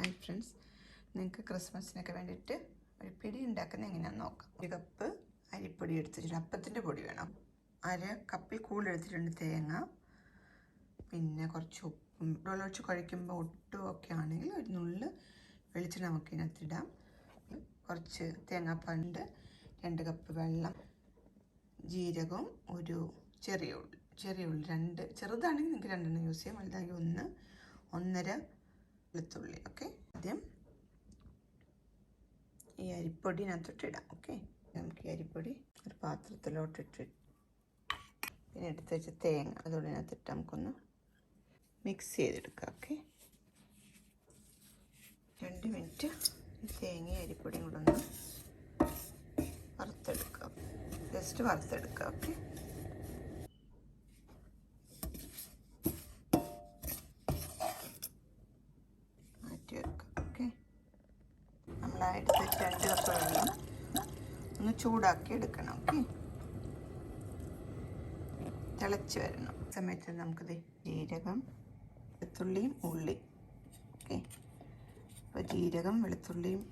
Hi friends, നിങ്ങൾക്ക് ക്രിസ്മസിനൊക്കെ വേണ്ടിയിട്ട് ഒരു പിടി ഉണ്ടാക്കുന്നത് എങ്ങനെയാണെന്ന് നോക്കാം. 1 കപ്പ് അരിപ്പൊടി എടുത്തിട്ടുണ്ട്. അപ്പത്തിൻ്റെ പൊടി വേണം. 1/2 കപ്പിൽ കൂടുതൽ എടുത്തിട്ടുണ്ട് തേങ്ങ, പിന്നെ കുറച്ച് ഉപ്പും. വെള്ളമൊഴിച്ച് കഴിക്കുമ്പോൾ ഒട്ടുമൊക്കെ ആണെങ്കിൽ ഒരു നുള്ള് വെളിച്ചെണ്ണ നമുക്ക് ഇതിനകത്തിടാം. കുറച്ച് തേങ്ങാപ്പാലുണ്ട്, 2 കപ്പ് വെള്ളം, ജീരകവും, ഒരു ചെറിയ ഉള്ളി 2, ചെറുതാണെങ്കിൽ നിങ്ങൾക്ക് 2 യൂസ് ചെയ്യാം, വലുതാണെങ്കിൽ 1.5 വെളുത്തുള്ളി. ഓക്കെ, ആദ്യം ഈ അരിപ്പൊടിനകത്തോട്ട് ഇടാം. ഓക്കെ, നമുക്ക് ഈ അരിപ്പൊടി ഒരു പാത്രത്തിലോട്ടിട്ട് പിന്നെ എടുത്ത് വെച്ച് തേങ്ങ അതോടിനകത്തിട്ട് നമുക്കൊന്ന് മിക്സ് ചെയ്തെടുക്കാം. ഓക്കെ, 2 മിനിറ്റ് തേങ്ങയും അരിപ്പൊടിയും കൂടെ ഒന്ന് വറുത്തെടുക്കാം, ജസ്റ്റ് വറുത്തെടുക്കാം. ഓക്കെ, മാറ്റി വെക്കാം. ഓക്കെ, നമ്മളായിട്ട് 2 കപ്പ് വെള്ളം ഒന്ന് ചൂടാക്കി എടുക്കണം. ഓക്കെ, തിളച്ച് വരണം. സമയത്ത് നമുക്കിത് ജീരകം, വെളുത്തുള്ളിയും ഉള്ളി. ഓക്കെ, അപ്പോൾ ജീരകം, വെളുത്തുള്ളിയും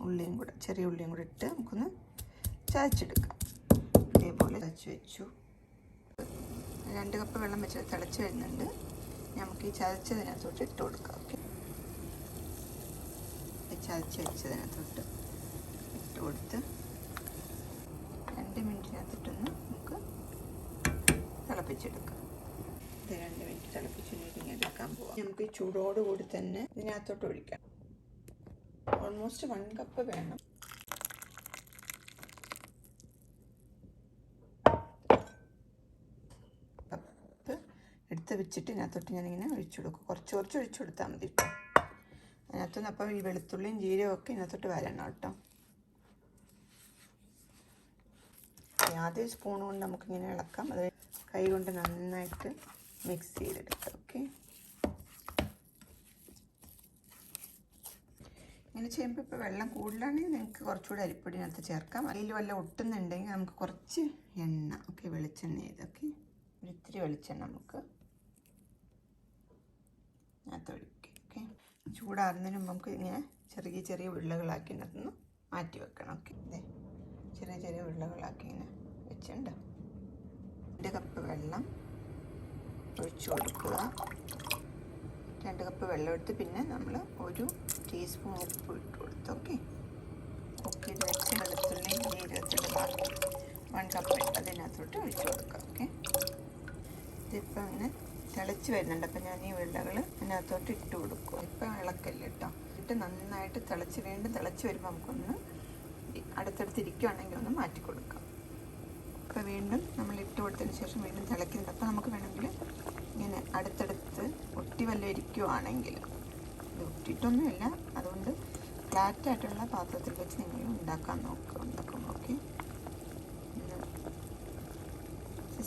ഉള്ളിയും കൂടെ, ചെറിയ ഉള്ളിയും കൂടെ ഇട്ട് നമുക്കൊന്ന് ചതച്ചെടുക്കാം. ഇതേപോലെ ചതച്ച് വെച്ചു. 2 കപ്പ് വെള്ളം വെച്ച് തിളച്ച് വരുന്നുണ്ട്. നമുക്ക് ഈ ചതച്ചതിനകത്തോട്ട് ഇട്ട് കൊടുക്കാം. ഓക്കെ, ചതച്ച് വെച്ചതിനകത്തോട്ട് ഇട്ട് കൊടുത്ത് 2 മിനിറ്റിനകത്തിട്ടൊന്ന് നമുക്ക് തിളപ്പിച്ചെടുക്കാം. ഇത് 2 മിനിറ്റ് തിളപ്പിച്ച് എടുക്കാൻ പോവാം. നമുക്ക് ഈ ചൂടോടുകൂടി തന്നെ ഇതിനകത്തോട്ട് ഒഴിക്കാം. ഓൾമോസ്റ്റ് 1 കപ്പ് വേണം. കപ്പ് എടുത്ത് വെച്ചിട്ട് ഇതിനകത്തോട്ട് ഞാനിങ്ങനെ ഒഴിച്ചു കൊടുക്കും. കുറച്ച് ഒഴിച്ചു കൊടുത്താൽ മതി കേട്ടോ. അതിനകത്തുനിന്ന് അപ്പോൾ ഈ വെളുത്തുള്ളിയും ജീരകവും ഒക്കെ ഇതിനകത്തോട്ട് വരണം കേട്ടോ. ആദ്യം സ്പൂൺ കൊണ്ട് നമുക്കിങ്ങനെ ഇളക്കാം, അത് കൈ കൊണ്ട് നന്നായിട്ട് മിക്സ് ചെയ്തെടുക്കാം. ഓക്കെ, ഇങ്ങനെ ചെയ്യുമ്പോൾ ഇപ്പോൾ വെള്ളം കൂടുതലാണെങ്കിൽ നിങ്ങൾക്ക് കുറച്ചുകൂടി അരിപ്പൊടിനകത്ത് ചേർക്കാം. അതിൽ വല്ല ഒട്ടുന്നുണ്ടെങ്കിൽ നമുക്ക് കുറച്ച് എണ്ണ, ഓക്കെ, വെളിച്ചെണ്ണ ഇതൊക്കെ ഒരിത്തിരി വെളിച്ചെണ്ണ നമുക്ക് അതിനകത്തൊഴിക്കാം. ഓക്കെ, ചൂടാറുന്നതിന് മുമ്പ് നമുക്ക് ഇങ്ങനെ ചെറിയ ഉരുളകളാക്കി ഇതിനകത്തുനിന്ന് മാറ്റി വെക്കണം. ഓക്കെ, അതെ, ചെറിയ ഉരുളകളാക്കി ഇങ്ങനെ വെച്ചിട്ടുണ്ട്. 2 കപ്പ് വെള്ളം ഒഴിച്ചു കൊടുക്കുക. 2 കപ്പ് വെള്ളം എടുത്ത് പിന്നെ നമ്മൾ 1 ടീസ്പൂൺ ഉപ്പ് ഇട്ട് കൊടുത്തു. ഓക്കെ, ഉപ്പ് ഇത് വെച്ച് വെളുത്തുള്ളി ജീരകത്തിൻ്റെ ബാക്കി 1 കപ്പ് അതിനകത്തോട്ട് ഒഴിച്ചു കൊടുക്കുക. ഓക്കെ, ഇതിപ്പോൾ ഇങ്ങനെ തിളച്ച് വരുന്നുണ്ട്. അപ്പം ഞാൻ ഈ ഉരുളകൾ അതിനകത്തോട്ട് ഇട്ട് കൊടുക്കും. ഇപ്പം ഇളക്കല്ല കേട്ടോ. ഇട്ട് നന്നായിട്ട് വീണ്ടും തിളച്ച് വരുമ്പോൾ നമുക്കൊന്ന് അടുത്തടുത്തിരിക്കുകയാണെങ്കിൽ ഒന്ന് മാറ്റി കൊടുക്കാം. അപ്പോൾ വീണ്ടും നമ്മൾ ഇട്ട് കൊടുത്തതിന് ശേഷം വീണ്ടും തിളയ്ക്കുന്നുണ്ട്. അപ്പോൾ നമുക്ക് വേണമെങ്കിൽ ഇങ്ങനെ അടുത്തടുത്ത് ഒട്ടി വല്ല ഇരിക്കുവാണെങ്കിൽ, ഇത് ഒട്ടിയിട്ടൊന്നുമില്ല, അതുകൊണ്ട് ഫ്ലാറ്റായിട്ടുള്ള പാത്രത്തിൽ വെച്ച് നിങ്ങൾ ഉണ്ടാക്കും. ഓക്കെ,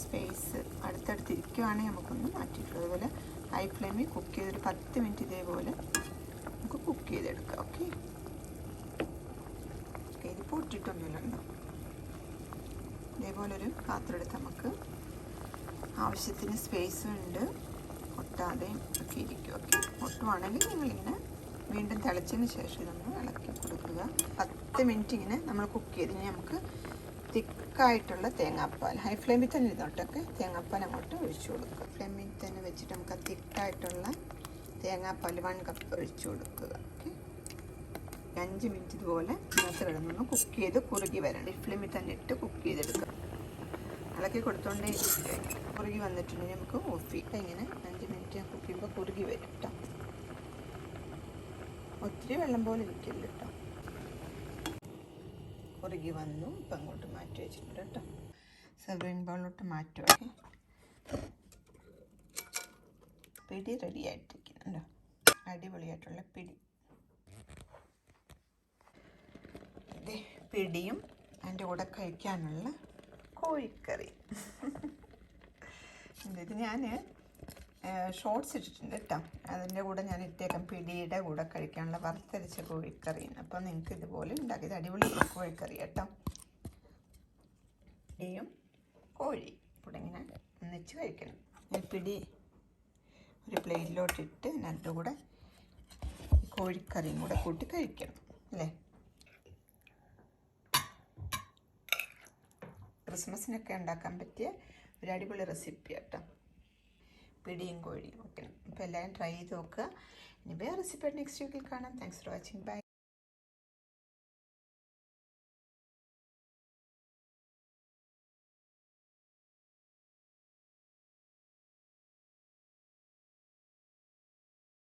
സ്പേസ് അടുത്തടുത്തിരിക്കുവാണെങ്കിൽ നമുക്കൊന്ന് മാറ്റിയിട്ടുള്ളൂ. അതുപോലെ ഹൈ ഫ്ലെയിമിൽ കുക്ക് ചെയ്തൊരു 10 മിനിറ്റ് ഇതേപോലെ നമുക്ക് കുക്ക് ചെയ്തെടുക്കാം. ഓക്കെ, ഇത് പൊട്ടിട്ടൊന്നുമില്ലല്ലോ. ഇതേപോലൊരു പാത്രം എടുത്ത് നമുക്ക് ആവശ്യത്തിന് സ്പേസും ഉണ്ട്, ഒട്ടാതെയും ഒക്കെ ഇരിക്കും. ഓക്കെ, ഒട്ടുവാണെങ്കിൽ നിങ്ങളിങ്ങനെ വീണ്ടും തിളച്ചതിന് ശേഷം ഇതൊന്ന് ഇളക്കി കൊടുക്കുക. 10 മിനിറ്റ് ഇങ്ങനെ നമ്മൾ കുക്ക് ചെയ്തിന് നമുക്ക് തിക്കായിട്ടുള്ള തേങ്ങാപ്പാൽ, ഹൈ ഫ്ലെയിമിൽ തന്നെ ഇരുന്നോട്ടൊക്കെ തേങ്ങാപ്പാൽ അങ്ങോട്ട് ഒഴിച്ചു കൊടുക്കുക. ഫ്ലെയിമിൽ തന്നെ വെച്ചിട്ട് നമുക്ക് തിക്കായിട്ടുള്ള തേങ്ങാപ്പാൽ 1 കപ്പ് ഒഴിച്ചു കൊടുക്കുക. ഓക്കെ, 5 മിനിറ്റ് ഇതുപോലെ ഇതിനകത്ത് കിടന്നൊന്ന് കുക്ക് ചെയ്ത് കുറുകി വരണം. ഈ ഫ്ലെയിമിൽ തന്നെ ഇട്ട് കുക്ക് ചെയ്തെടുക്കുക. ഇളക്കി കൊടുത്തോണ്ടേ കുറുകി വന്നിട്ടുണ്ടെങ്കിൽ നമുക്ക് ഓഫ് ചെയ്യാം. ഇങ്ങനെ 5 മിനിറ്റ് കുക്ക് ചെയ്യുമ്പോൾ കുറുകി വരും കേട്ടോ. ഒത്തിരി വെള്ളം പോലെ ഇരിക്കില്ല കേട്ടോ. കുറുകി വന്നു. ഇപ്പം അങ്ങോട്ട് മാറ്റി വെച്ചിട്ടുണ്ട് കേട്ടോ. സെർവിങ് ബൗളിലോട്ട് മാറ്റുക. പിടി റെഡി ആയിട്ടിരിക്കുന്നുണ്ടോ, അടിപൊളിയായിട്ടുള്ള പിടി. പിടിയും അതിൻ്റെ കൂടെ കഴിക്കാനുള്ള കോഴിക്കറി. ഇത് ഞാൻ ഷോർട്സ് ഇട്ടിട്ടുണ്ട് കേട്ടോ. അതിൻ്റെ കൂടെ ഞാൻ ഇട്ടേക്കാം പിടിയുടെ കൂടെ കഴിക്കാനുള്ള വറുത്തരച്ച കോഴിക്കറി. അപ്പം നിങ്ങൾക്ക് ഇതുപോലെ ഉണ്ടാക്കിയത് അടിപൊളി കോഴിക്കറി കേട്ടോ. പിടിയും കോഴി കൂടെ ഇങ്ങനെ ഒന്നിച്ച് കഴിക്കണം. ഞാൻ പിടി ഒരു പ്ലേറ്റിലോട്ടിട്ട് അതിൻ്റെ കൂടെ കോഴിക്കറിയും കൂടെ കൂട്ടി കഴിക്കണം അല്ലേ. ക്രിസ്മസിനൊക്കെ ഉണ്ടാക്കാൻ പറ്റിയ ഒരു അടിപൊളി റെസിപ്പി കേട്ടോ, പിടിയും കോഴിയും ഒക്കെ. അപ്പോൾ എല്ലാവരും ട്രൈ ചെയ്ത് നോക്കുക. ഇനി വേറെ റെസിപ്പി നെക്സ്റ്റ് വീക്കിൽ കാണാം. Thanks for watching. ബൈ.